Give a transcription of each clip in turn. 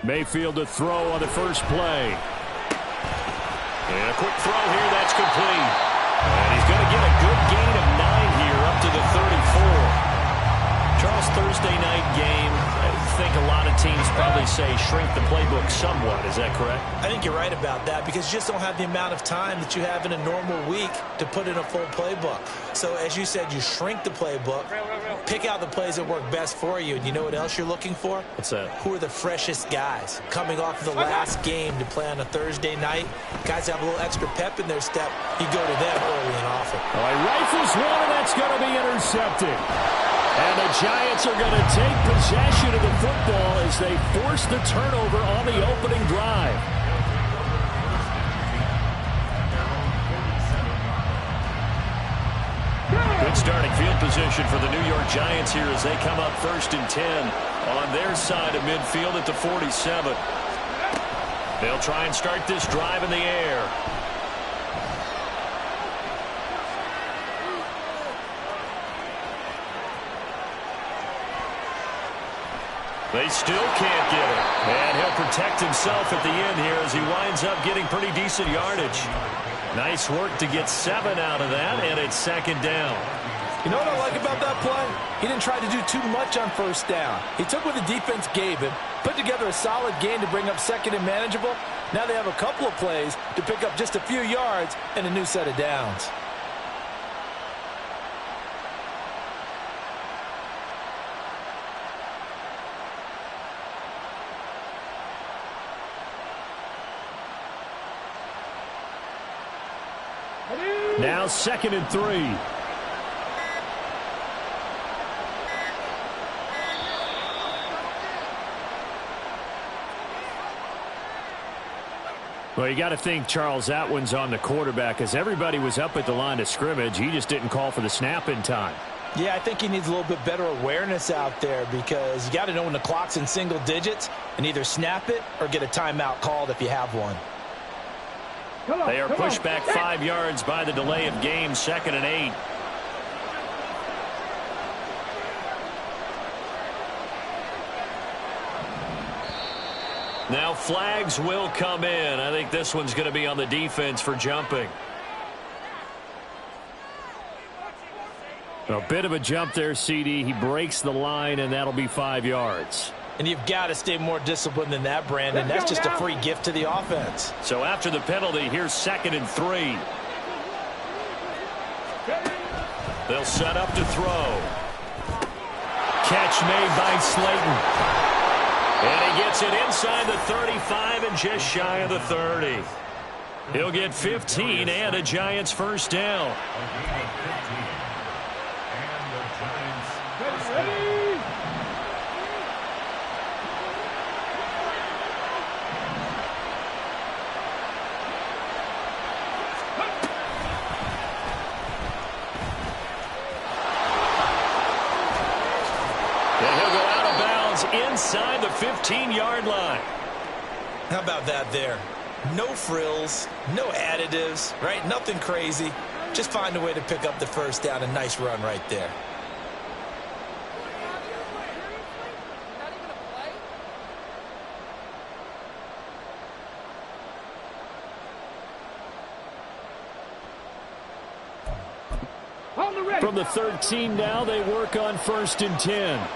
Mayfield to throw on the first play. And a quick throw here, that's complete. And he's going to get a good gain of 9 here up to the 34. Charles, Thursday night game, I think a lot of teams probably say shrink the playbook somewhat. Is that correct? I think you're right about that because you just don't have the amount of time that you have in a normal week to put in a full playbook. So as you said, you shrink the playbook, pick out the plays that work best for you, and you know what else you're looking for? What's that? Who are the freshest guys coming off of the last game to play on a Thursday night? Guys have a little extra pep in their step. You go to them early and often. All right, rifles one, and that's going to be intercepted. And the Giants are going to take possession of the football as they force the turnover on the opening drive. Good starting field position for the New York Giants here as they come up 1st and 10 on their side of midfield at the 47. They'll try and start this drive in the air. They still can't get it. And he'll protect himself at the end here as he winds up getting pretty decent yardage. Nice work to get 7 out of that, and it's 2nd down. You know what I like about that play? He didn't try to do too much on 1st down. He took what the defense gave him, put together a solid gain to bring up 2nd and manageable. Now they have a couple of plays to pick up just a few yards and a new set of downs. Now 2nd and 3. Well, you got to think, Charles, that one's on the quarterback as everybody was up at the line of scrimmage. He just didn't call for the snap in time. Yeah, I think he needs a little bit better awareness out there because you got to know when the clock's in single digits and either snap it or get a timeout called if you have one. They are pushed back 5 yards by the delay of game, 2nd and 8. Now flags will come in. I think this one's going to be on the defense for jumping. A bit of a jump there, CD. He breaks the line, and that'll be 5 yards. And you've got to stay more disciplined than that, Brandon. That's just a free gift to the offense. So after the penalty, here's 2nd and 3. They'll set up to throw. Catch made by Slayton. And he gets it inside the 35 and just shy of the 30. He'll get 15 and a Giants 1st down. Inside the 15-yard line. How about that there? No frills, no additives, right? Nothing crazy. Just find a way to pick up the 1st down. A nice run right there. From the 13 now, they work on 1st and 10.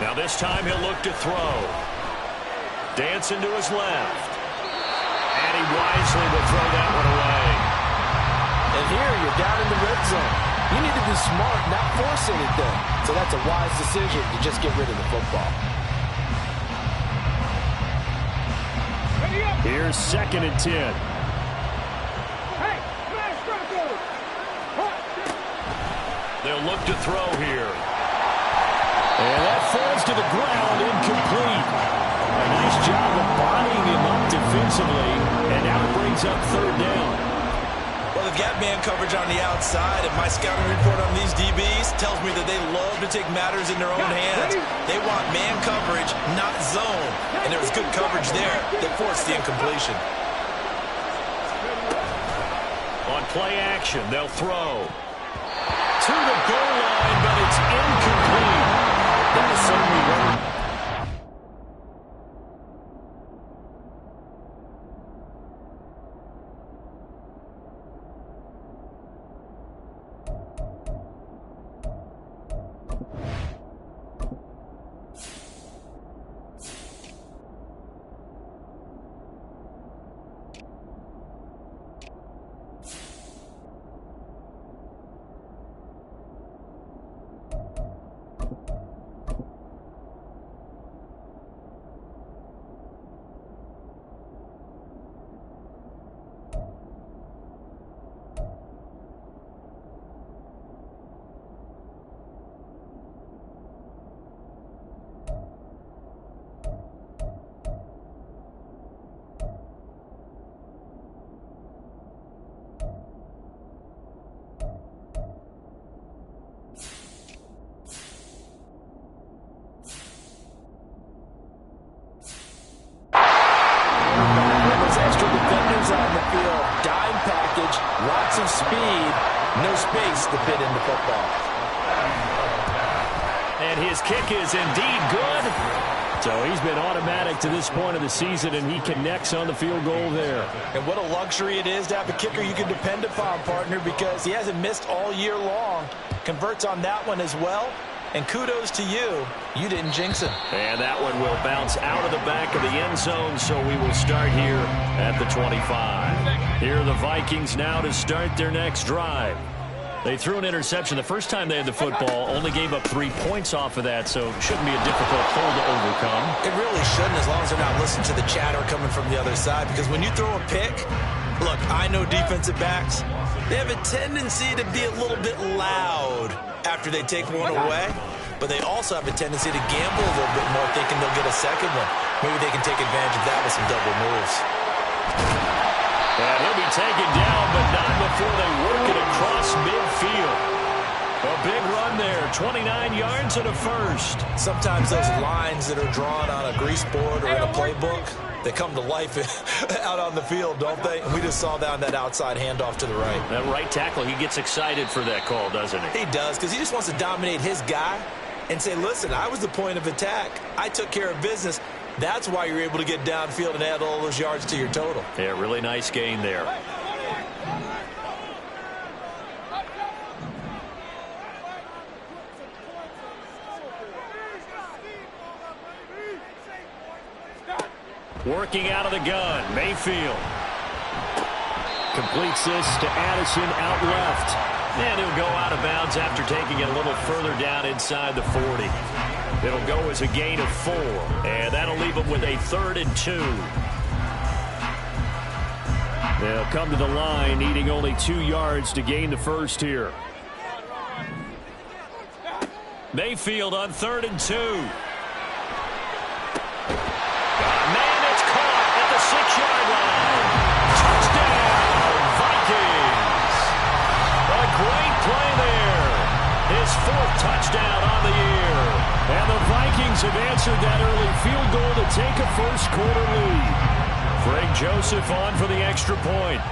Now this time he'll look to throw. Dancing to his left. And he wisely will throw that one away. And here you're down in the red zone. You need to be smart, not force anything. So that's a wise decision to just get rid of the football. Here's 2nd and 10. They'll look to throw here. And that falls to the ground, incomplete. A nice job of bodying him up defensively, and now it brings up 3rd down. Well, they've got man coverage on the outside, and my scouting report on these DBs tells me that they love to take matters in their own hands. They want man coverage, not zone, and there was good coverage there that forced the incompletion. On play action, they'll throw to the goal line, but it's incomplete. That is certainly right. On the field, dime package, lots of speed, no space to fit into football. And his kick is indeed good. So he's been automatic to this point of the season, and he connects on the field goal there. And what a luxury it is to have a kicker you can depend upon, partner, because he hasn't missed all year long. Converts on that one as well. And kudos to you. You didn't jinx him. And that one will bounce out of the back of the end zone, so we will start here at the 25. Here are the Vikings now to start their next drive. They threw an interception the first time they had the football, only gave up 3 points off of that, so it shouldn't be a difficult hole to overcome. It really shouldn't, as long as they're not listening to the chatter coming from the other side, because when you throw a pick, look, I know defensive backs, they have a tendency to be a little bit loud after they take one away, but they also have a tendency to gamble a little bit more, thinking they'll get a second one. Maybe they can take advantage of that with some double moves. And he'll be taken down, but not before they work it across midfield. A big run there, 29 yards and a first. Sometimes those lines that are drawn on a grease board or in a playbook, they come to life out on the field, don't they? And we just saw down that outside handoff to the right. That right tackle, he gets excited for that call, doesn't he? He does, because he just wants to dominate his guy and say, listen, I was the point of attack. I took care of business. That's why you're able to get downfield and add all those yards to your total. Yeah, really nice gain there. Working out of the gun, Mayfield. Completes this to Addison out left. And he'll go out of bounds after taking it a little further down inside the 40. It'll go as a gain of 4. And that'll leave them with a 3rd and 2. They'll come to the line, needing only 2 yards to gain the first here. Mayfield on 3rd and 2. It's caught at the 6-yard line. Touchdown, Vikings. A great play there. His 4th touchdown on the year. And the Vikings have answered that early field goal to take a first-quarter lead. Greg Joseph on for the extra point.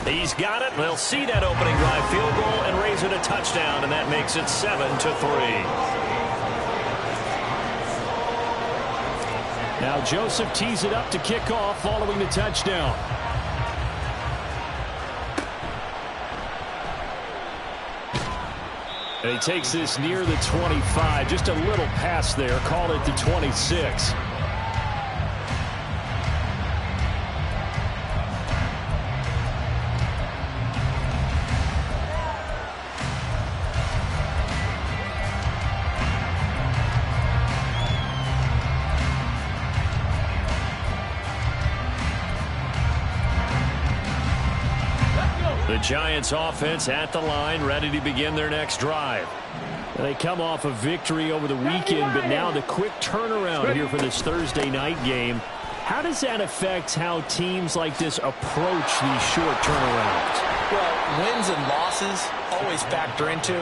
He's got it. They'll see that opening drive field goal and raise it a touchdown, and that makes it 7-3. Now Joseph tees it up to kick off following the touchdown. And he takes this near the 25. Just a little pass there. Call it the 26. The Giants offense at the line, ready to begin their next drive. They come off a victory over the weekend, but now the quick turnaround here for this Thursday night game. How does that affect how teams like this approach these short turnarounds? Well, wins and losses always factor into,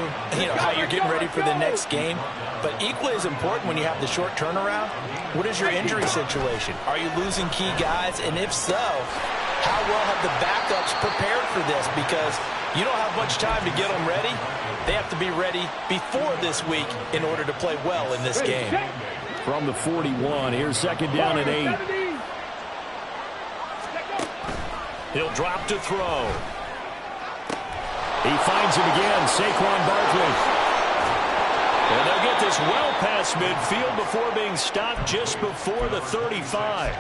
how you're getting ready for the next game. But equally as important when you have the short turnaround, what is your injury situation? Are you losing key guys? And if so, how well have the backups prepared for this? Because you don't have much time to get them ready. They have to be ready before this week in order to play well in this game. From the 41, here's second down and 8. He'll drop to throw. He finds him again, Saquon Barkley. And they'll get this well past midfield before being stopped just before the 35.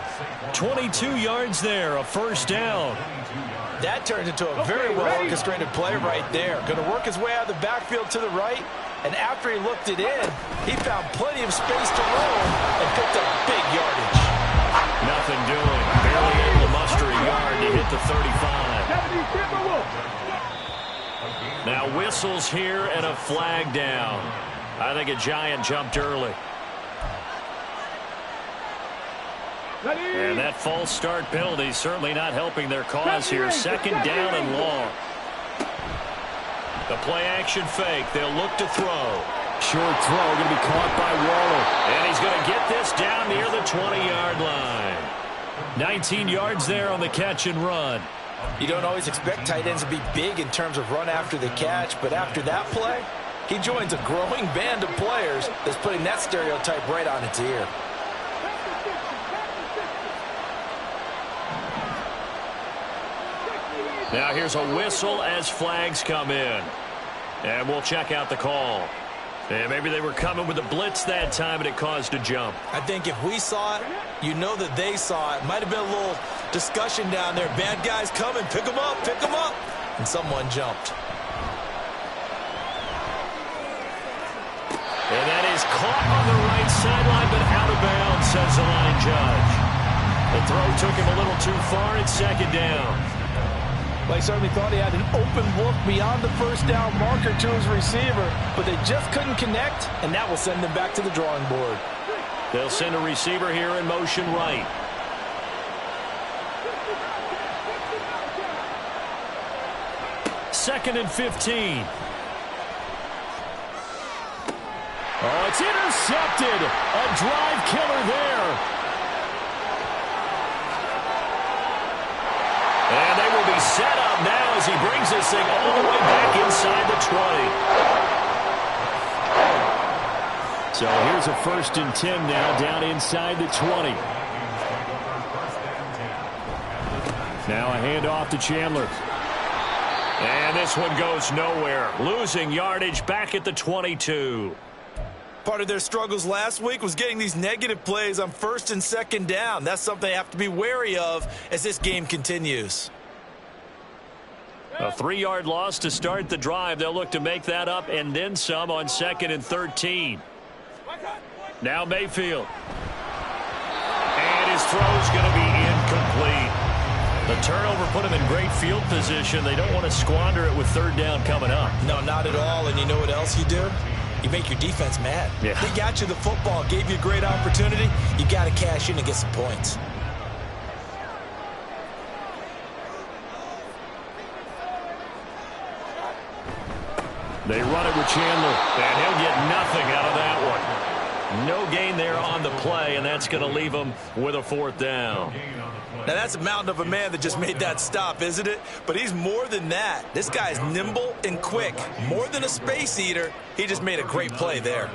22 yards there, a first down. That turned into a very well-orchestrated play right there. Going to work his way out of the backfield to the right, and after he looked it in, he found plenty of space to roam and picked up big yardage. Nothing doing. Barely able to muster a yard to hit the 35. Now whistles here and a flag down. I think a Giant jumped early. And that false start penalty certainly not helping their cause here. Second down and long. The play action fake. They'll look to throw. Short throw going to be caught by Waller. And he's going to get this down near the 20-yard line. 19 yards there on the catch and run. You don't always expect tight ends to be big in terms of run after the catch, but after that play, he joins a growing band of players that's putting that stereotype right on its ear. Now here's a whistle as flags come in. And we'll check out the call. And maybe they were coming with a blitz that time and it caused a jump. I think if we saw it, you know that they saw it. Might have been a little discussion down there. Bad guys coming. Pick them up. Pick them up. And someone jumped. And that is caught on the right sideline, but out of bounds, says the line judge. The throw took him a little too far. It's second down. Well, he certainly thought he had an open look beyond the first down marker to his receiver, but they just couldn't connect, and that will send them back to the drawing board. They'll send a receiver here in motion right. Second and 15. Oh, it's intercepted. A drive killer there. And they will be set up now as he brings this thing all the way back inside the 20. So here's a 1st and 10 now down inside the 20. Now a handoff to Chandler. And this one goes nowhere. Losing yardage back at the 22. Part of their struggles last week was getting these negative plays on 1st and 2nd down. That's something they have to be wary of as this game continues. A 3-yard loss to start the drive. They'll look to make that up and then some on 2nd and 13. Now Mayfield. And his throw's going to be incomplete. The turnover put him in great field position. They don't want to squander it with 3rd down coming up. No, not at all. And you know what else you do? You make your defense mad. Yeah. They got you the football, gave you a great opportunity. You got to cash in and get some points. They run it with Chandler, and he'll get nothing out of that one. No gain there on the play, and that's going to leave him with a 4th down. Now, that's a mountain of a man that just made that stop, isn't it? But he's more than that. This guy's nimble and quick. More than a space eater, he just made a great play there.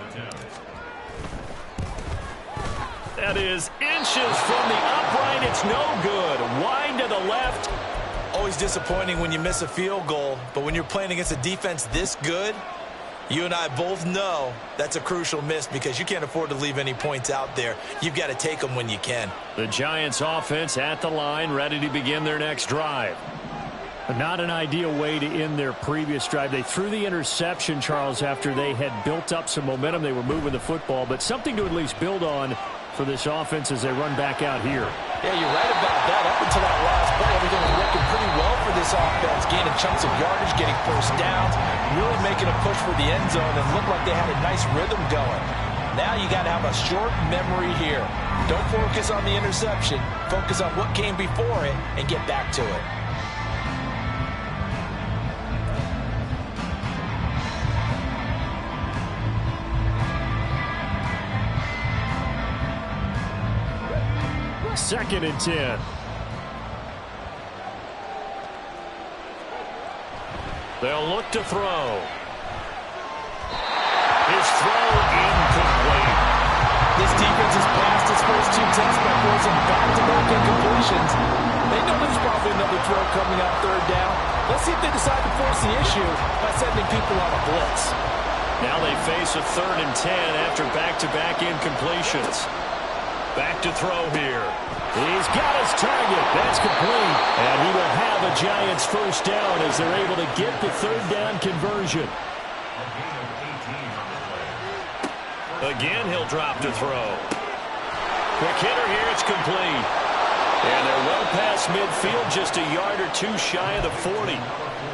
That is inches from the upright. It's no good. Wide to the left. Always disappointing when you miss a field goal, but when you're playing against a defense this good, you and I both know that's a crucial miss because you can't afford to leave any points out there. You've got to take them when you can. The Giants offense at the line, ready to begin their next drive. But not an ideal way to end their previous drive. They threw the interception, Charles, after they had built up some momentum. They were moving the football, but something to at least build on for this offense as they run back out here. Yeah, you're right about that. Up until that last play, everything was working pretty well for this offense. Gaining chunks of yardage, getting 1st downs, really making a push for the end zone, and looked like they had a nice rhythm going. Now you got to have a short memory here. Don't focus on the interception. Focus on what came before it and get back to it. Second and 10. They'll look to throw. His throw incomplete. This defense has passed its first two tests by forcing back-to-back incompletions. They know there's probably another throw coming on third down. Let's see if they decide to force the issue by sending people on a blitz. Now they face a 3rd and 10 after back-to-back incompletions. Back to throw here. He's got his target. That's complete. And he will have a Giants first down as they're able to get the 3rd down conversion. Again, he'll drop to throw. Quick hitter here. It's complete. And they're well past midfield, just a yard or two shy of the 40.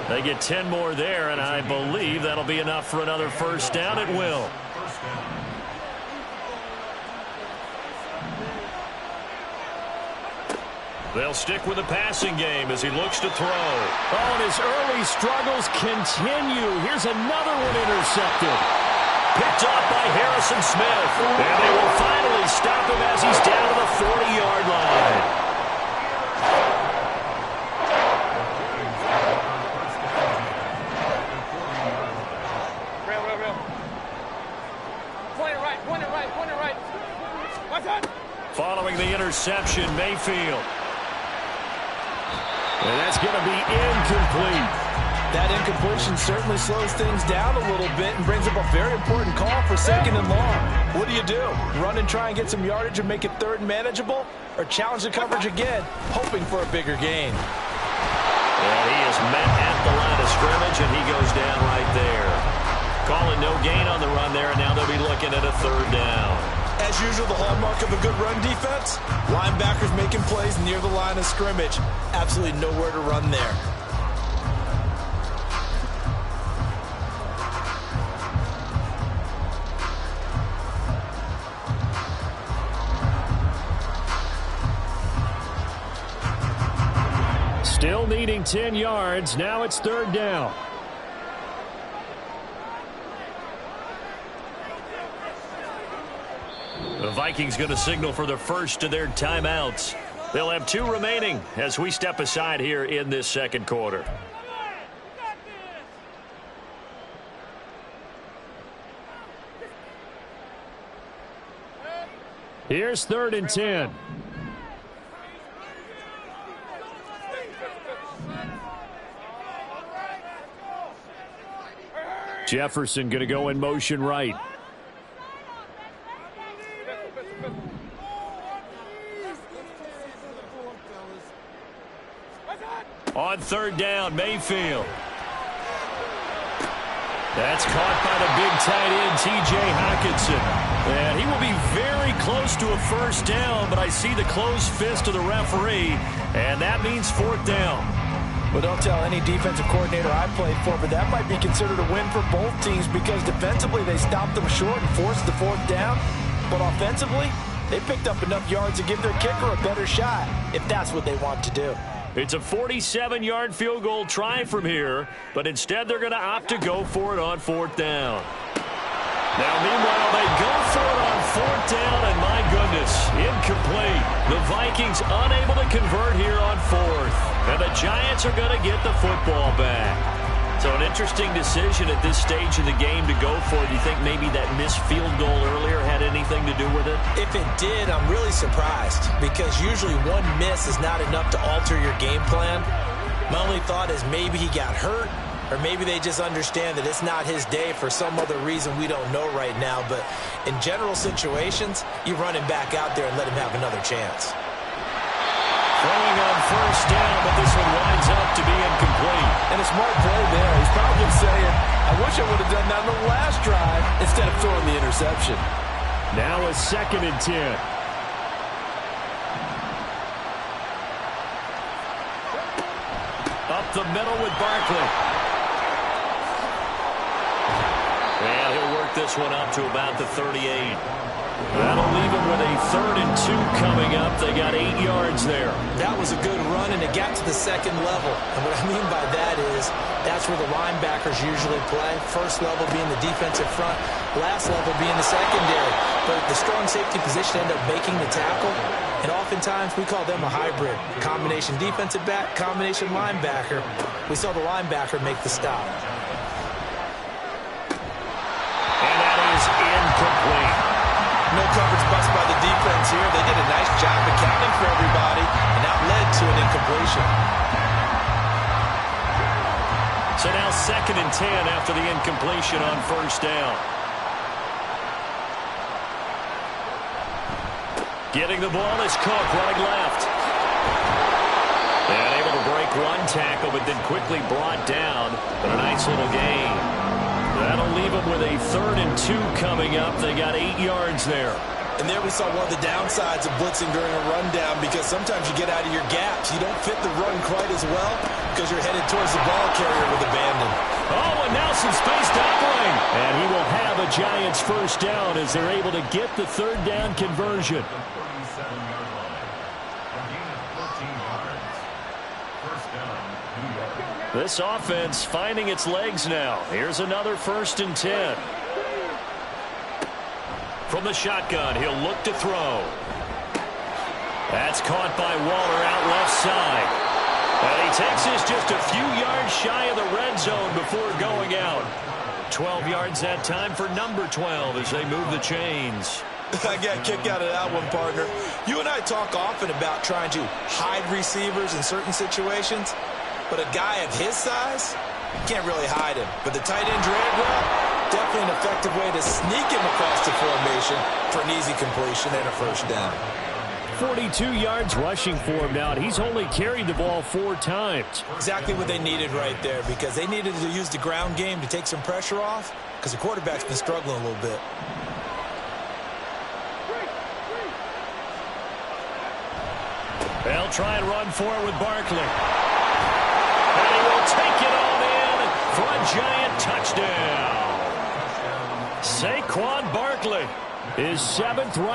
They get 10 more there, and I believe that'll be enough for another first down. It will. They'll stick with the passing game as he looks to throw. Oh, and his early struggles continue. Here's another one intercepted. Picked up by Harrison Smith. And they will finally stop him as he's down to the 40-yard line. Real. Point it right. What's that? Following the interception, Mayfield. And that's going to be incomplete. That incompletion certainly slows things down a little bit and brings up a very important call for 2nd and long. What do? Run and try and get some yardage and make it 3rd and manageable? Or challenge the coverage again, hoping for a bigger gain? And he is met at the line of scrimmage, and he goes down right there. Calling no gain on the run there, and now they'll be looking at a 3rd down. As usual, the hallmark of a good run defense, linebackers making plays near the line of scrimmage. Absolutely nowhere to run there. Still needing 10 yards. Now it's 3rd down. The Vikings going to signal for the first of their timeouts. They'll have 2 remaining as we step aside here in this 2nd quarter. Here's 3rd and 10. Jefferson going to go in motion right. On 3rd down, Mayfield. That's caught by the big tight end, T.J. Hockenson. And he will be very close to a first down, but I see the closed fist of the referee, and that means 4th down. Well, don't tell any defensive coordinator I played for, but that might be considered a win for both teams because defensively they stopped them short and forced the 4th down. But offensively, they picked up enough yards to give their kicker a better shot, if that's what they want to do. It's a 47-yard field goal try from here, but instead they're going to opt to go for it on 4th down. Now, meanwhile, they go for it on 4th down, and my goodness, incomplete. The Vikings unable to convert here on 4th, and the Giants are going to get the football back. So an interesting decision at this stage of the game to go for. Do you think maybe that missed field goal earlier had anything to do with it? If it did, I'm really surprised because usually one miss is not enough to alter your game plan. My only thought is maybe he got hurt or maybe they just understand that it's not his day for some other reason we don't know right now. But in general situations, you run him back out there and let him have another chance. Throwing on 1st down, but this one winds up to be incomplete. And a smart play there. He's probably saying, I wish I would have done that on the last drive instead of throwing the interception. Now a 2nd and 10. Up the middle with Barkley. And he'll work work this one up to about the 38. That'll leave them with a 3rd and 2 coming up. They got 8 yards there. That was a good run, and it got to the second level. And what I mean by that is that's where the linebackers usually play. First level being the defensive front, last level being the secondary. But the strong safety position ended up making the tackle, and oftentimes we call them a hybrid. Combination defensive back, combination linebacker. We saw the linebacker make the stop. And that is incomplete. No coverage bust by the defense here. They did a nice job accounting for everybody, and that led to an incompletion. So now 2nd and 10 after the incompletion on 1st down. Getting the ball is Cook running left. And able to break one tackle, but then quickly brought down. But a nice little gain. That'll leave them with a 3rd and 2 coming up. They got 8 yards there. And there we saw one of the downsides of blitzing during a rundown, because sometimes you get out of your gaps. You don't fit the run quite as well because you're headed towards the ball carrier with abandon. Oh, and now some space doubling. And he will have a Giants 1st down as they're able to get the 3rd down conversion. This offense finding its legs now. Here's another 1st and 10. From the shotgun, he'll look to throw. That's caught by Waller out left side. And he takes this just a few yards shy of the red zone before going out. 12 yards that time for number 12 as they move the chains. I got a kick out of that one, partner. You and I talk often about trying to hide receivers in certain situations. But a guy of his size, you can't really hide him. But the tight end drag route, definitely an effective way to sneak him across the formation for an easy completion and a 1st down. 42 yards rushing for him now. He's only carried the ball 4 times. Exactly what they needed right there, because they needed to use the ground game to take some pressure off, because the quarterback's been struggling a little bit. They'll try and run for it with Barkley. And he will take it on in for a Giant touchdown. Saquon Barkley, his 7th run.